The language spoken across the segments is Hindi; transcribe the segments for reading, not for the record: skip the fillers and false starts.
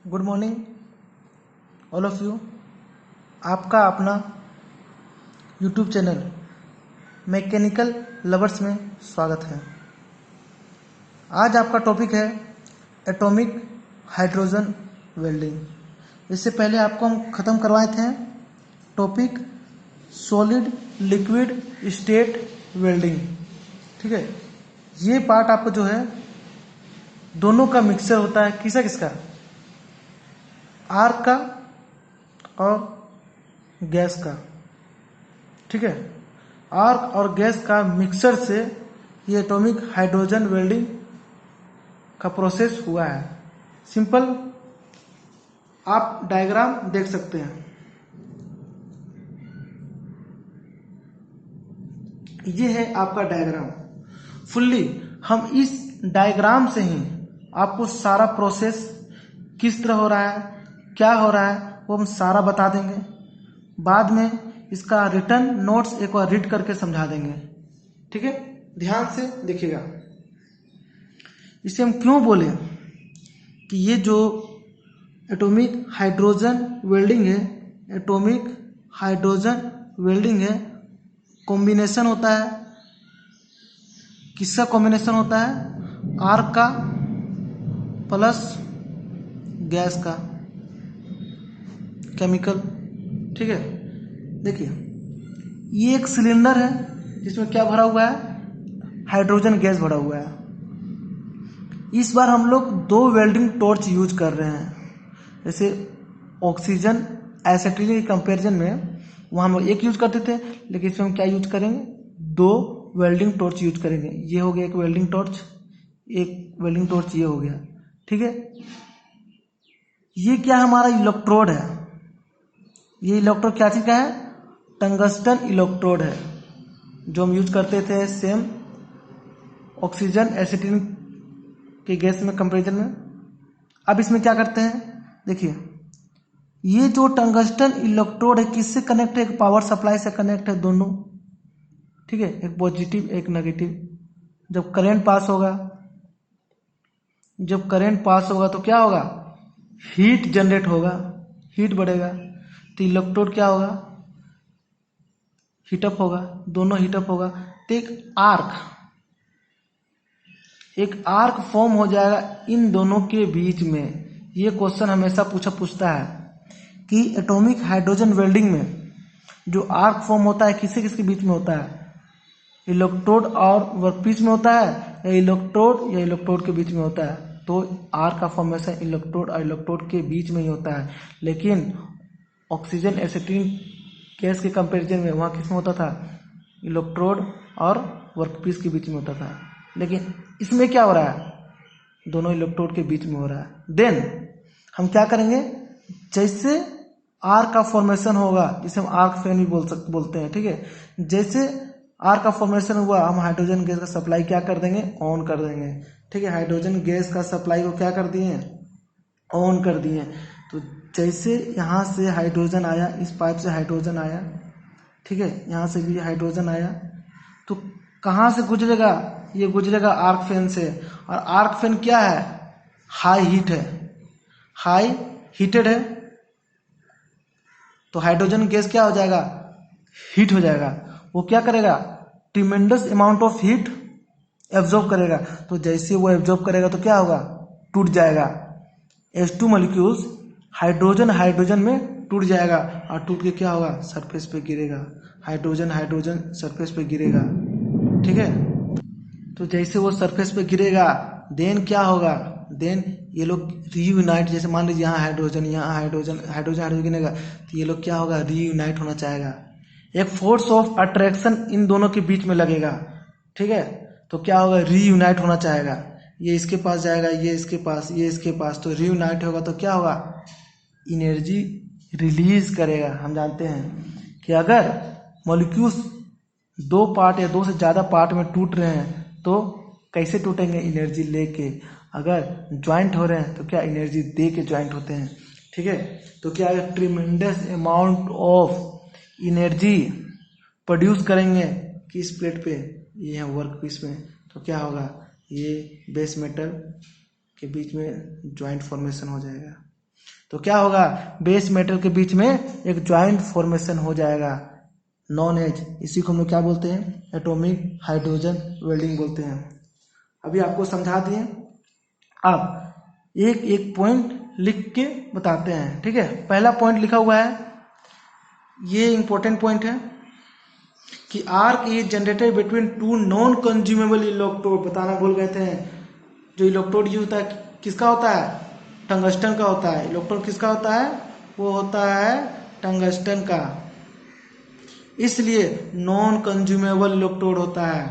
Good morning all of you. आपका अपना यूट्यूब चैनल मैकेनिकल लवर्स में स्वागत है। आज आपका टॉपिक है एटॉमिक हाइड्रोजन वेल्डिंग। इससे पहले आपको हम ख़त्म करवाए थे topic solid liquid state welding. ठीक है, ये पार्ट आपको जो है दोनों का मिक्सचर होता है। किसका किसका? आर्क का और गैस का। ठीक है, आर्क और गैस का मिक्सचर से ये एटॉमिक हाइड्रोजन वेल्डिंग का प्रोसेस हुआ है। सिंपल, आप डायग्राम देख सकते हैं। ये है आपका डायग्राम। फुल्ली हम इस डायग्राम से ही आपको सारा प्रोसेस किस तरह हो रहा है, क्या हो रहा है, वो हम सारा बता देंगे। बाद में इसका रिटर्न नोट्स एक बार रीड करके समझा देंगे। ठीक है, ध्यान से देखिएगा। इसे हम क्यों बोले कि ये जो एटॉमिक हाइड्रोजन वेल्डिंग है, एटॉमिक हाइड्रोजन वेल्डिंग है, कॉम्बिनेशन होता है। किसका कॉम्बिनेशन होता है? आर्क का प्लस गैस का केमिकल। ठीक है, देखिए ये एक सिलेंडर है जिसमें क्या भरा हुआ है? हाइड्रोजन गैस भरा हुआ है। इस बार हम लोग दो वेल्डिंग टॉर्च यूज कर रहे हैं। जैसे ऑक्सीजन एसिटिलीन के कंपैरिजन में वहाँ हम लोग एक यूज करते थे, लेकिन इसमें हम क्या यूज करेंगे? दो वेल्डिंग टॉर्च यूज करेंगे। ये हो गया एक वेल्डिंग टॉर्च, एक वेल्डिंग टॉर्च ये हो गया। ठीक है, ये क्या हमारा इलेक्ट्रोड है। ये इलेक्ट्रोड क्या चीज का है? टंगस्टन इलेक्ट्रोड है, जो हम यूज करते थे सेम ऑक्सीजन एसिटिलीन के गैस में कंपैरिजन में। अब इसमें क्या करते हैं? देखिए ये जो टंगस्टन इलेक्ट्रोड है किससे कनेक्ट है? एक पावर सप्लाई से कनेक्ट है दोनों। ठीक है, एक पॉजिटिव एक नेगेटिव। जब करंट पास होगा तो क्या होगा? हीट जनरेट होगा, हीट बढ़ेगा, तो इलेक्ट्रोड क्या होगा? हीटअप होगा, दोनों हीटअप होगा। तो एक आर्क फॉर्म हो जाएगा इन दोनों के बीच में। ये क्वेश्चन हमेशा पूछता है कि एटॉमिक हाइड्रोजन वेल्डिंग में जो आर्क फॉर्म होता है किससे किसके बीच में होता है? इलेक्ट्रोड और वर्कपीस में होता है, या इलेक्ट्रोड के बीच में होता है? तो आर्क का फॉर्मेशन इलेक्ट्रोड और इलेक्ट्रोड के बीच में ही होता है। लेकिन ऑक्सीजन एसिटिलीन गैस के कंपैरिजन में वहाँ किस में होता था? इलेक्ट्रोड और वर्कपीस के बीच में होता था। लेकिन इसमें क्या हो रहा है? दोनों इलेक्ट्रोड के बीच में हो रहा है। देन हम क्या करेंगे? जैसे आर्क का फॉर्मेशन होगा, जिसे हम आर्क फैन भी बोलते हैं। ठीक है, जैसे आर्क का फॉर्मेशन हुआ, हम हाइड्रोजन गैस का सप्लाई क्या कर देंगे? ऑन कर देंगे। ठीक है, हाइड्रोजन गैस का सप्लाई को क्या कर दिए? ऑन कर दिए। तो जैसे यहाँ से हाइड्रोजन आया, इस पाइप से हाइड्रोजन आया, ठीक है, यहाँ से भी हाइड्रोजन आया, तो कहाँ से गुजरेगा? ये गुजरेगा आर्क फैन से। और आर्क फैन क्या है? हाई हीट है, हाई हीटेड है। तो हाइड्रोजन गैस क्या हो जाएगा? हीट हो जाएगा। वो क्या करेगा? Tremendous amount of heat absorb करेगा। तो जैसे वो एब्जॉर्ब करेगा तो क्या होगा? टूट जाएगा। H2 मॉलिक्यूल्स हाइड्रोजन में टूट जाएगा, और टूट के क्या होगा? सरफेस पे गिरेगा। हाइड्रोजन सरफेस पे गिरेगा। ठीक है, तो जैसे वो सरफेस पे गिरेगा, देन क्या होगा? देन ये लोग रीयूनाइट, जैसे मान लीजिए यहाँ हाइड्रोजन हाइड्रोजन गिरेगा, तो ये लोग क्या होगा? रीयूनाइट होना चाहेगा। एक फोर्स ऑफ अट्रैक्शन इन दोनों के बीच में लगेगा। ठीक है, तो क्या होगा? रीयूनाइट होना चाहेगा। ये इसके पास जाएगा, ये इसके पास, ये इसके पास, तो रीयूनाइट होगा तो क्या होगा? एनर्जी रिलीज करेगा। हम जानते हैं कि अगर मॉलिक्यूल्स दो पार्ट या दो से ज़्यादा पार्ट में टूट रहे हैं तो कैसे टूटेंगे? एनर्जी लेके। अगर ज्वाइंट हो रहे हैं तो क्या एनर्जी दे के ज्वाइंट होते हैं। ठीक है, तो क्या है? Tremendous amount of energy produce करेंगे किस प्लेट पे? ये है वर्क पीस में। तो क्या होगा? ये बेस मेटल के बीच में ज्वाइंट फॉर्मेशन हो जाएगा। तो क्या होगा, बेस मेटल के बीच में एक ज्वाइंट फॉर्मेशन हो जाएगा, नॉन एज, इसी को हम लोग क्या बोलते हैं, एटॉमिक हाइड्रोजन वेल्डिंग बोलते हैं। अभी आपको समझा दिए, अब एक एक पॉइंट लिख के बताते हैं, ठीक है। पहला पॉइंट लिखा हुआ है, ये इंपॉर्टेंट पॉइंट है कि arc is generated between two non consumable electrode. बताना भूल गए थे, जो इलेक्ट्रोड यूज होता है किसका होता है, टंगस्टन का होता है। इलेक्ट्रोड किसका होता है, वो होता है टंगस्टन का, इसलिए नॉन कंज्यूमेबल इलेक्ट्रोड होता है।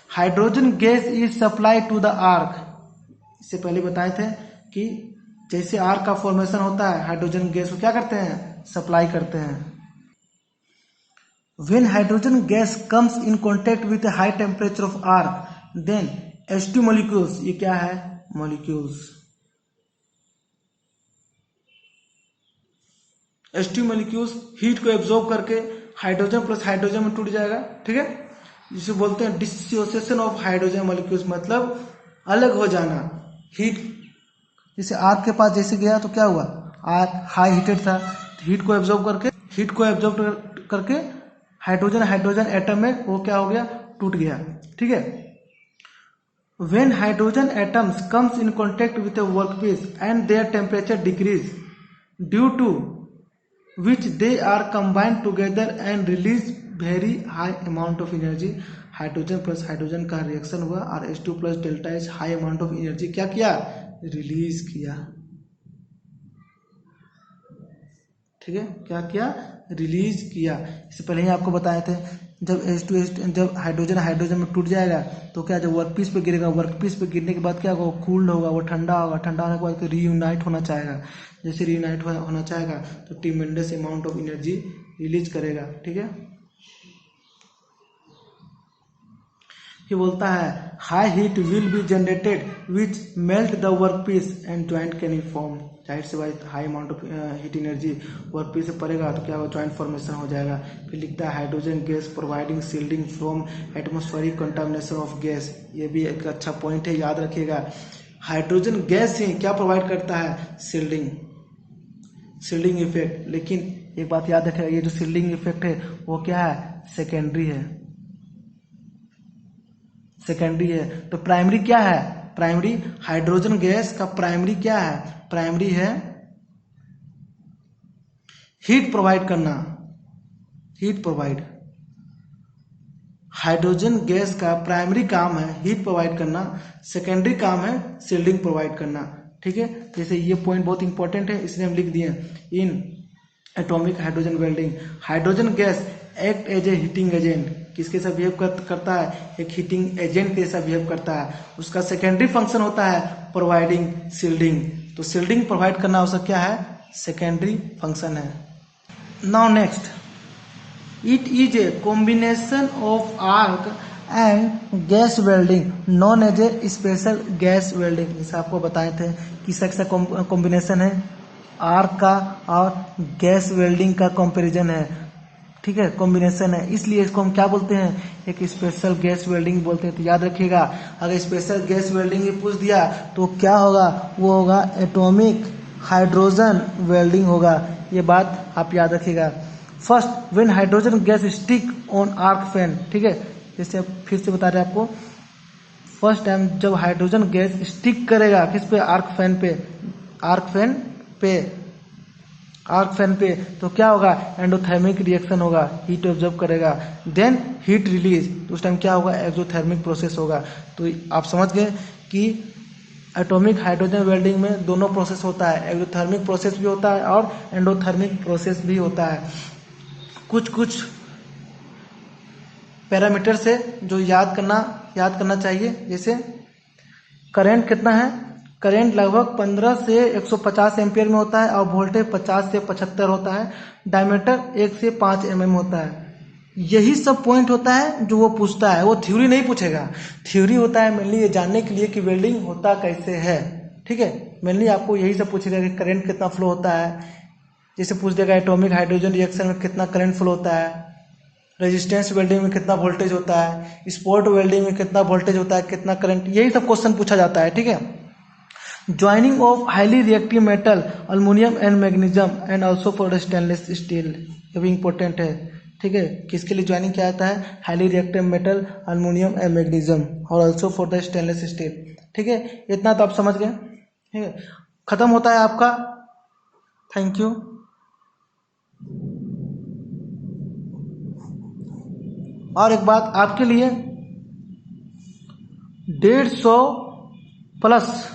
Hydrogen gas is supply to the arc, इससे पहले बताए थे कि जैसे आर्क का फॉर्मेशन होता है, हाइड्रोजन गैस को क्या करते हैं, सप्लाई करते हैं। When hydrogen gas comes in contact with a high temperature of arc, then H2 molecules, ये क्या है, molecules, H2 molecules हीट को एब्जॉर्ब करके हाइड्रोजन प्लस हाइड्रोजन में टूट जाएगा, ठीक है। जिसे बोलते हैं डिसोसिएशन ऑफ हाइड्रोजन मोलिक्यूल्स, मतलब अलग हो जाना। हीट जैसे आर्क के पास जैसे गया तो क्या हुआ, आर्क हाई हीटेड था, हीट को एब्जॉर्ब करके हाइड्रोजन एटम में वो क्या हो गया, टूट गया, ठीक है। When hydrogen atoms comes in contact with a workpiece and their temperature decrease, due to which they are combined together and release very high amount of energy, hydrogen plus hydrogen का रिएक्शन हुआ और H2 plus delta H high amount of energy क्या किया, रिलीज किया, ठीक है। क्या किया, रिलीज किया। इससे पहले ही आपको बताए थे, जब हाइड्रोजन में टूट जाएगा तो क्या, जब वर्कपीस पे गिरेगा, वर्कपीस पे गिरने के बाद क्या होगा, वो कूल्ड होगा, वो ठंडा होगा, ठंडा होने के बाद रीयूनाइट होना चाहेगा। जैसे रीयूनाइट होना चाहेगा तो tremendous amount of energy release करेगा, ठीक है। ये बोलता है high heat will be generated which melt the workpiece and joint can be form. जाहिर से भाई high amount of heat energy workpiece से पड़ेगा तो क्या होगा, ज्वाइंट फॉर्मेशन हो जाएगा। फिर लिखता है hydrogen gas providing shielding from atmospheric contamination of gas. ये भी एक अच्छा पॉइंट है, याद रखिएगा। हाइड्रोजन गैस ही क्या प्रोवाइड करता है, शील्डिंग इफेक्ट। लेकिन एक बात याद रखिएगा, ये जो शील्डिंग इफेक्ट है वो क्या है, सेकेंडरी है, सेकेंडरी है। तो प्राइमरी क्या है, प्राइमरी हाइड्रोजन गैस का प्राइमरी क्या है, प्राइमरी है हीट प्रोवाइड करना, हीट प्रोवाइड। हाइड्रोजन गैस का प्राइमरी काम है हीट प्रोवाइड करना, सेकेंडरी काम है शील्डिंग प्रोवाइड करना, ठीक है। जैसे ये पॉइंट बहुत इंपॉर्टेंट है, इसलिए हम लिख दिए in atomic hydrogen welding hydrogen gas act as a heating agent. किसके साथ बिहेव करता है, एक हीटिंग एजेंट के साथ बिहेव करता है। उसका सेकेंडरी फंक्शन होता है प्रोवाइडिंग शील्डिंग, तो शील्डिंग प्रोवाइड करना उसका क्या है, सेकेंडरी फंक्शन है। Now next, it is a combination of arc and gas welding non as a special gas welding. जैसे आपको बताए थे किसका कॉम्बिनेशन है, आर्क का और गैस वेल्डिंग का कंपैरिजन है, ठीक है, कॉम्बिनेशन है, इसलिए इसको हम क्या बोलते हैं, एक स्पेशल गैस वेल्डिंग बोलते हैं। तो याद रखिएगा, अगर स्पेशल गैस वेल्डिंग ही पूछ दिया तो क्या होगा, वो होगा एटॉमिक हाइड्रोजन वेल्डिंग होगा। ये बात आप याद रखिएगा। First when hydrogen gas stick on arc fan, ठीक है, जैसे फिर से बता रहे हैं आपको, फर्स्ट टाइम जब हाइड्रोजन गैस स्टिक करेगा किस पे, आर्क फैन पे तो क्या होगा, एंडोथर्मिक रिएक्शन होगा, हीट ऑब्जर्व करेगा, देन हीट रिलीज, तो उस टाइम क्या होगा, एक्सोथर्मिक प्रोसेस होगा। तो आप समझ गए कि एटॉमिक हाइड्रोजन वेल्डिंग में दोनों प्रोसेस होता है, एक्सोथर्मिक प्रोसेस भी होता है और एंडोथर्मिक प्रोसेस भी होता है। कुछ पैरामीटर से जो याद करना चाहिए, जैसे करंट कितना है, करंट लगभग 15 से 150 एम्पियर में होता है और वोल्टेज 50 से 75 होता है, डायमीटर 1 से 5 mm होता है। यही सब पॉइंट होता है जो वो पूछता है, वो थ्योरी नहीं पूछेगा। थ्योरी होता है मेनली ये जानने के लिए कि वेल्डिंग होता कैसे है, ठीक है। मेनली आपको यही सब पूछेगा कि करंट कितना फ्लो होता है, जैसे पूछ देगा एटॉमिक हाइड्रोजन रिएक्शन में कितना करंट फ्लो होता है, रेजिस्टेंस वेल्डिंग में कितना वोल्टेज होता है, स्पॉट वेल्डिंग में कितना वोल्टेज होता है, कितना करंट, यही सब क्वेश्चन पूछा जाता है, ठीक है। Joining of highly reactive metal aluminium and magnesium and also for stainless steel, ये भी इंपॉर्टेंट है। ठीक है, किसके लिए ज्वाइनिंग किया जाता है? Highly reactive metal aluminium and magnesium और also for the stainless steel. ठीक है, इतना तो आप समझ गए। ठीक है, खत्म होता है आपका। Thank you. और एक बात आपके लिए, 150 प्लस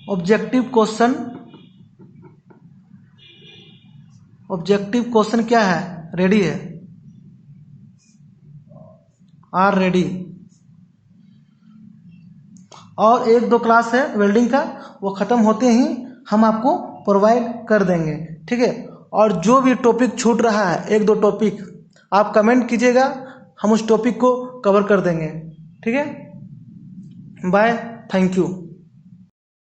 ऑब्जेक्टिव क्वेश्चन क्या है? रेडी है? Are ready. और 1-2 क्लास है वेल्डिंग का, वो ख़त्म होते ही हम आपको प्रोवाइड कर देंगे। ठीक है, और जो भी टॉपिक छूट रहा है, 1-2 टॉपिक आप कमेंट कीजिएगा, हम उस टॉपिक को कवर कर देंगे। ठीक है, बाय, थैंक यू।